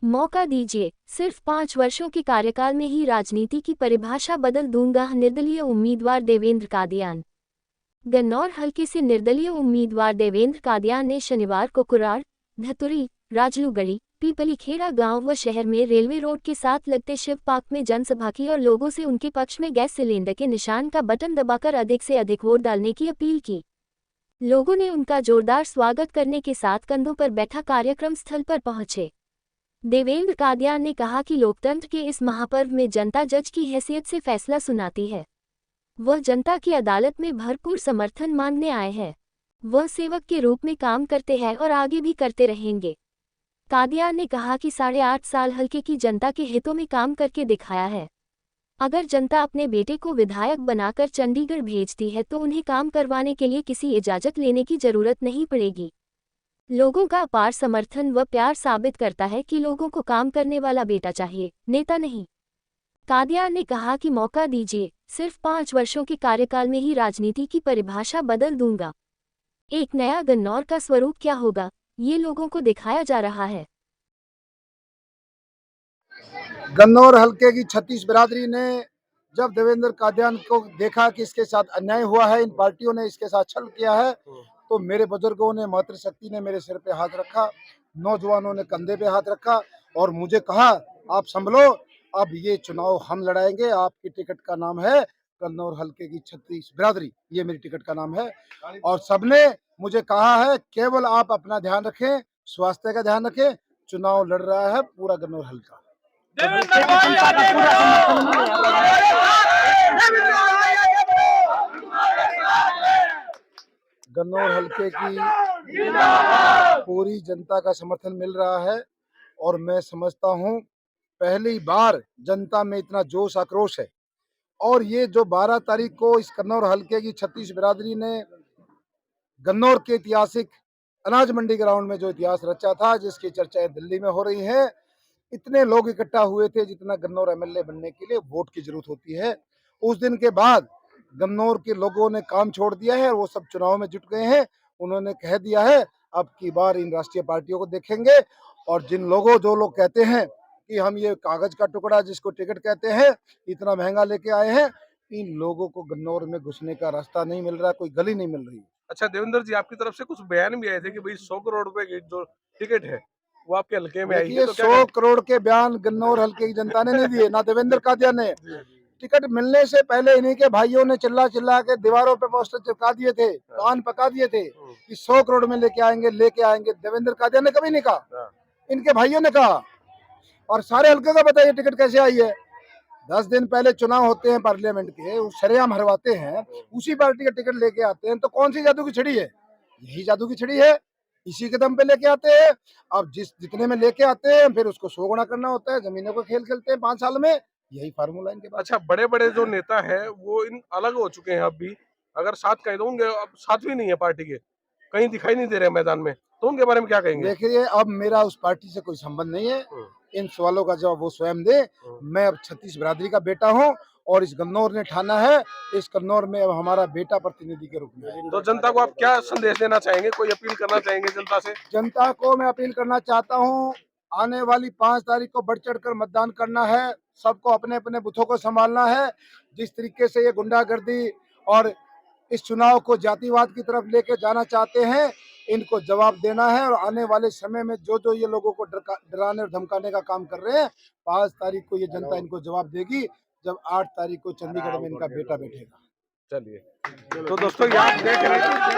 मौका दीजिए, सिर्फ 5 वर्षों के कार्यकाल में ही राजनीति की परिभाषा बदल दूंगा। निर्दलीय उम्मीदवार देवेंद्र कादियान। गन्नौर हलके से निर्दलीय उम्मीदवार देवेंद्र कादियान ने शनिवार को कुराड़, धतुरी, राजलूगढ़ी, पीपलीखेड़ा गांव व शहर में रेलवे रोड के साथ लगते शिव पार्क में जनसभा की और लोगों से उनके पक्ष में गैस सिलेंडर के निशान का बटन दबाकर अधिक से अधिक वोट डालने की अपील की। लोगों ने उनका जोरदार स्वागत करने के साथ कंधों पर बैठा कार्यक्रम स्थल पर पहुंचे। देवेंद्र कादियान ने कहा कि लोकतंत्र के इस महापर्व में जनता जज की हैसियत से फैसला सुनाती है। वह जनता की अदालत में भरपूर समर्थन मांगने आए हैं। वह सेवक के रूप में काम करते हैं और आगे भी करते रहेंगे। कादियान ने कहा कि 8.5 साल हलके की जनता के हितों में काम करके दिखाया है। अगर जनता अपने बेटे को विधायक बनाकर चंडीगढ़ भेजती है तो उन्हें काम करवाने के लिए किसी इजाजत लेने की जरूरत नहीं पड़ेगी। लोगों का अपार समर्थन व प्यार साबित करता है कि लोगों को काम करने वाला बेटा चाहिए, नेता नहीं। कादियान ने कहा कि मौका दीजिए, सिर्फ 5 वर्षों के कार्यकाल में ही राजनीति की परिभाषा बदल दूंगा। एक नया गन्नौर का स्वरूप क्या होगा, ये लोगों को दिखाया जा रहा है। गन्नौर हलके की 36 बिरादरी ने जब देवेंद्र कादियान को देखा कि इसके साथ अन्याय हुआ है, इन पार्टियों ने इसके साथ छल किया है, तो मेरे बुजुर्गों ने, मातृशक्ति ने मेरे सिर पे हाथ रखा, नौजवानों ने कंधे पे हाथ रखा और मुझे कहा, आप संभलो, अब ये चुनाव हम लड़ाएंगे। आपकी टिकट का नाम है गन्नौर हलके की 36 बिरादरी, ये मेरी टिकट का नाम है। और सबने मुझे कहा है केवल आप अपना ध्यान रखें, स्वास्थ्य का ध्यान रखें, चुनाव लड़ रहा है पूरा गन्नौर हलका। गन्नौर हलके की पूरी जनता का समर्थन मिल रहा है और मैं समझता हूं पहली बार जनता में इतना जोश आक्रोश है। और ये जो 12 तारीख को इस गन्नौर हलके की 36 बिरादरी ने गन्नौर के ऐतिहासिक अनाज मंडी ग्राउंड में जो इतिहास रचा था, जिसकी चर्चाएं दिल्ली में हो रही हैं, इतने लोग इकट्ठा हुए थे जितना गन्नौर एमएलए बनने के लिए वोट की जरूरत होती है। उस दिन के बाद गन्नौर के लोगों ने काम छोड़ दिया है और वो सब चुनाव में जुट गए हैं। उन्होंने कह दिया है अब की बार इन राष्ट्रीय पार्टियों को देखेंगे। और जो लोग कहते हैं कि हम ये कागज का टुकड़ा जिसको टिकट कहते हैं इतना महंगा लेके आए हैं, इन लोगों को गन्नौर में घुसने का रास्ता नहीं मिल रहा, कोई गली नहीं मिल रही। अच्छा देवेंद्र जी, आपकी तरफ से कुछ बयान भी आए थे कि भाई 100 करोड़ रुपए की जो टिकट है वो आपके हल्के में आई है, देखिए, तो 100 करोड़ के बयान गन्नौर हल्के की जनता ने नहीं दिए, ना देवेंद्र कादियान ने। टिकट मिलने से पहले इन्हीं के भाइयों ने चिल्ला चिल्ला के दीवारों पे पोस्टर चिपका दिए थे, कान पका दिए थे कि 100 करोड़ में लेके आएंगे। देवेंद्र कादियान ने कभी नहीं कहा, इनके भाइयों ने कहा। और सारे हल्के का बताइए टिकट कैसे आई है। 10 दिन पहले चुनाव होते हैं पार्लियामेंट के, शरेआम हरवाते हैं, उसी पार्टी का टिकट लेके आते हैं। तो कौन सी जादू की छड़ी है? यही जादू की छड़ी है, इसी के दम पे लेके आते हैं। अब जितने में लेके आते हैं फिर उसको 100 गुना करना होता है, जमीनों को खेल खेलते हैं 5 साल में, यही फार्मूला इनके पास। अच्छा, बड़े बड़े जो नेता है वो इन अलग हो चुके हैं। अब भी अगर साथ कह दूंगे, अब साथ भी नहीं है पार्टी के, कहीं दिखाई नहीं दे रहे मैदान में, तो उनके बारे में क्या कहेंगे? देखिए, अब मेरा उस पार्टी से कोई संबंध नहीं है, इन सवालों का जवाब वो स्वयं दे। मैं अब 36 बिरादरी का बेटा हूँ और इस गन्नौर ने ठाना है, इस गन्नौर में अब हमारा बेटा प्रतिनिधि के रूप में है। तो जनता को आप क्या संदेश देना चाहेंगे, कोई अपील करना चाहेंगे जनता से? जनता को मैं अपील करना चाहता हूँ, आने वाली 5 तारीख को बढ़ चढ़ कर मतदान करना है। सबको अपने अपने बूथों को संभालना है। जिस तरीके से ये गुंडागर्दी और इस चुनाव को जातिवाद की तरफ लेके जाना चाहते हैं, इनको जवाब देना है। और आने वाले समय में जो ये लोगों को डराने और धमकाने का काम कर रहे हैं, 5 तारीख को ये जनता इनको जवाब देगी, जब 8 तारीख को चंडीगढ़ में इनका बेटा बैठेगा। चलिए, तो दोस्तों, आप देख रहे हैं